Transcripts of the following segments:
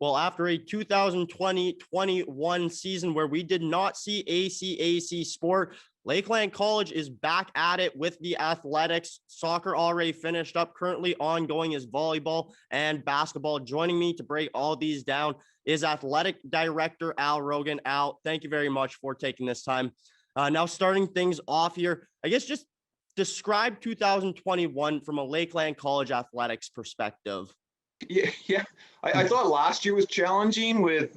Well, after a 2020-21 season where we did not see ACAC sport, Lakeland College is back at it with the athletics. Soccer already finished up. Currently ongoing is volleyball and basketball. Joining me to break all these down is athletic director Al Rogan. Al, thank you very much for taking this time. Now, starting things off here, I guess just describe 2021 from a Lakeland College athletics perspective. Yeah. I thought last year was challenging with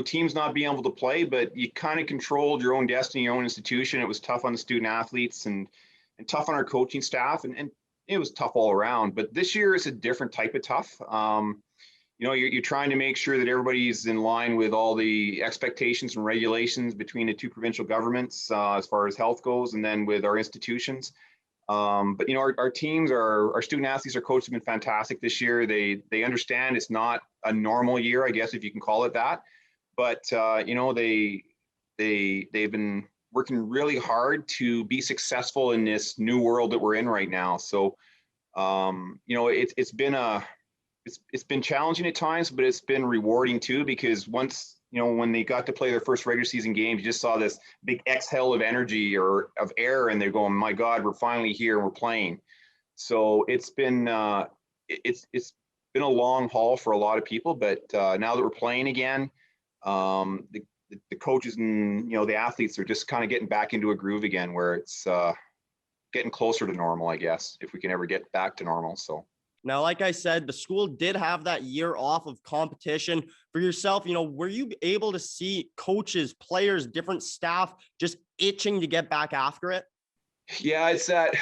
teams not being able to play, but you kind of controlled your own destiny, your own institution. It was tough on the student athletes and tough on our coaching staff, and it was tough all around. But this year is a different type of tough. You're trying to make sure that everybody's in line with all the expectations and regulations between the two provincial governments as far as health goes, and then with our institutions. But our teams, our student athletes, our coaches have been fantastic this year. They understand it's not a normal year, I guess, if you can call it that. But they've been working really hard to be successful in this new world that we're in right now. So it's been challenging at times, but it's been rewarding too, because once when they got to play their first regular season games, you just saw this big exhale of energy or of air, and they're going, "My God, we're finally here and we're playing." So it's been a long haul for a lot of people, but now that we're playing again, the coaches and the athletes are just kind of getting back into a groove again, where it's getting closer to normal, I guess, if we can ever get back to normal. So. Now, like I said, the school did have that year off of competition. For yourself, were you able to see coaches, players, different staff just itching to get back after it? Yeah, it's that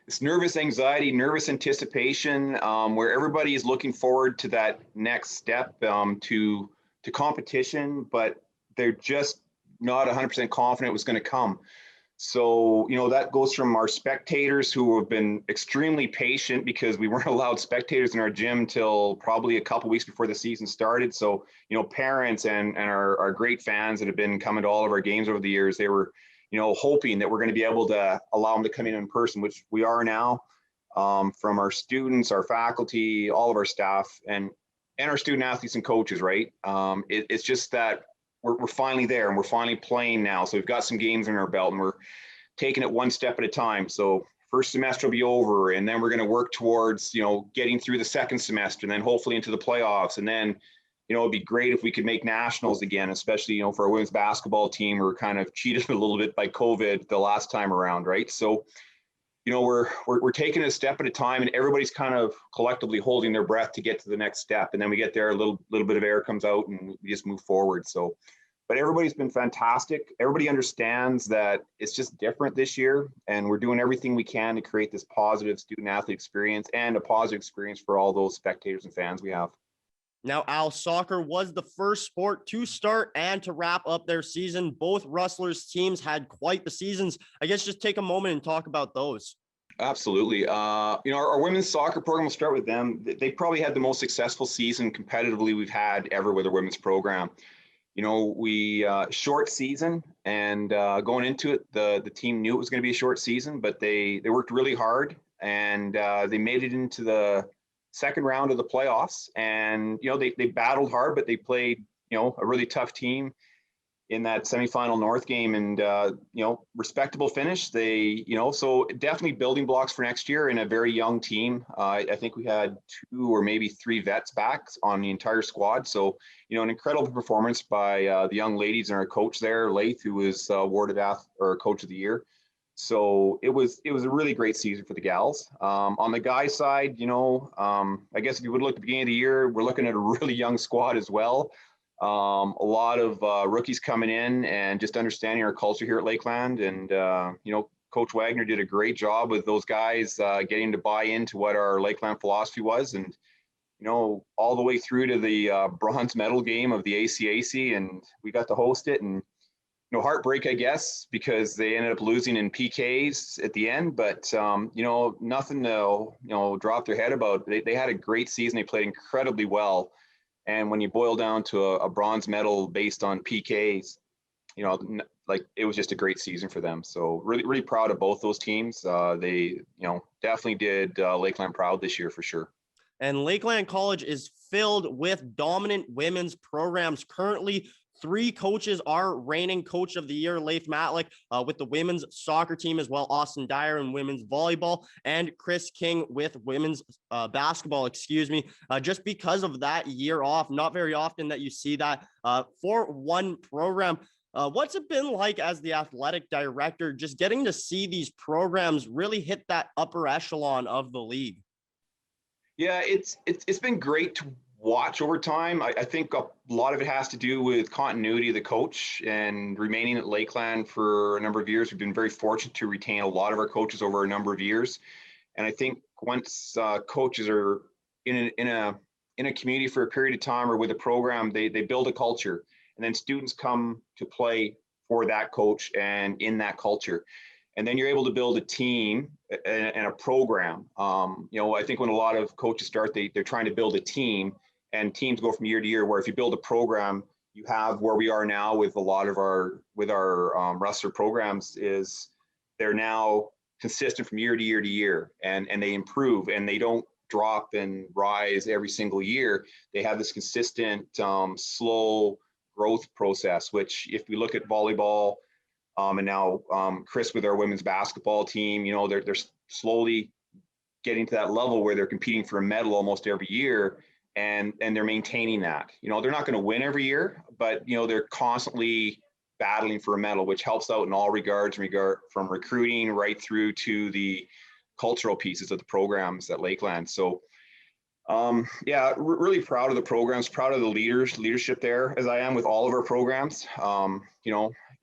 it's nervous anxiety, nervous anticipation, where everybody is looking forward to that next step to competition, but they're just not 100% confident it was going to come. So, that goes from our spectators, who have been extremely patient because we weren't allowed spectators in our gym till probably a couple weeks before the season started. So, parents and our great fans that have been coming to all of our games over the years, they were, hoping that we're going to be able to allow them to come in person, which we are now, from our students, our faculty, all of our staff, and our student athletes and coaches, right? It's just that we're finally there, and we're finally playing now. So we've got some games in our belt, and we're taking it one step at a time. So first semester will be over, and then we're going to work towards, getting through the second semester, and then hopefully into the playoffs. And then, it'd be great if we could make nationals again, especially, for our women's basketball team. We were kind of cheated a little bit by COVID the last time around, right? So, we're taking it a step at a time, and everybody's kind of collectively holding their breath to get to the next step. And then we get there, a little bit of air comes out, and we just move forward. So, but everybody's been fantastic. Everybody understands that it's just different this year, and we're doing everything we can to create this positive student athlete experience and a positive experience for all those spectators and fans we have. Now, Al, soccer was the first sport to start and to wrap up their season. Both Rustlers teams had quite the seasons. I guess just take a moment and talk about those. Absolutely. Our women's soccer program, we'll start with them. They probably had the most successful season competitively we've had ever with a women's program. We short season, and going into it, the team knew it was going to be a short season, but they worked really hard, and they made it into the second round of the playoffs. And they battled hard, but they played a really tough team in that semifinal North game, and respectable finish. They so definitely building blocks for next year, in a very young team. I think we had 2 or maybe 3 vets back on the entire squad. So an incredible performance by the young ladies and our coach there, Lath, who was awarded Coach of the Year. So it was a really great season for the gals. On the guys side, I guess if you would look at the beginning of the year, we're looking at a really young squad as well. A lot of rookies coming in and just understanding our culture here at Lakeland. And, Coach Wagner did a great job with those guys, getting to buy into what our Lakeland philosophy was. And, all the way through to the bronze medal game of the ACAC, and we got to host it. And, heartbreak, I guess, because they ended up losing in PKs at the end. But, nothing to, drop their head about. They had a great season. They played incredibly well. And when you boil down to a bronze medal based on PKs, it was just a great season for them. So really, really proud of both those teams. They, definitely did Lakeland proud this year for sure. And Lakeland College is filled with dominant women's programs. Currently, 3 coaches are reigning coach of the year: Leif Matlick with the women's soccer team, as well Austin Dyer in women's volleyball, and Chris King with women's basketball, just because of that year off. Not very often that you see that for one program. What's it been like as the athletic director, just getting to see these programs really hit that upper echelon of the league? Yeah, it's been great to watch over time. I think a lot of it has to do with continuity of the coach and remaining at Lakeland for a number of years. We've been very fortunate to retain a lot of our coaches over a number of years. And I think once coaches are in a community for a period of time or with a program, they build a culture, and then students come to play for that coach and in that culture. And then you're able to build a team and a program. I think when a lot of coaches start, they're trying to build a team, and teams go from year to year, where if you build a program, you have where we are now with a lot of our wrestler programs is they're now consistent from year to year to year, and they improve, and they don't drop and rise every single year. They have this consistent, slow growth process, which if we look at volleyball, and now Chris with our women's basketball team, they're slowly getting to that level where they're competing for a medal almost every year, and they're maintaining that. They're not going to win every year, but they're constantly battling for a medal, which helps out in all regards, from recruiting right through to the cultural pieces of the programs at Lakeland. So really proud of the programs, proud of the leadership there, as I am with all of our programs.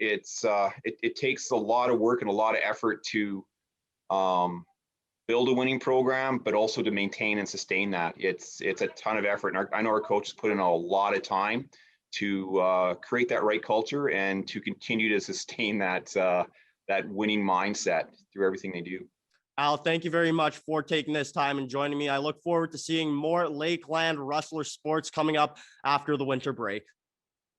It takes a lot of work and a lot of effort to build a winning program, but also to maintain and sustain that. It's a ton of effort, and I know our coaches put in a lot of time to create that right culture and to continue to sustain that winning mindset through everything they do. Al, thank you very much for taking this time and joining me. I look forward to seeing more Lakeland Wrestler sports coming up after the winter break.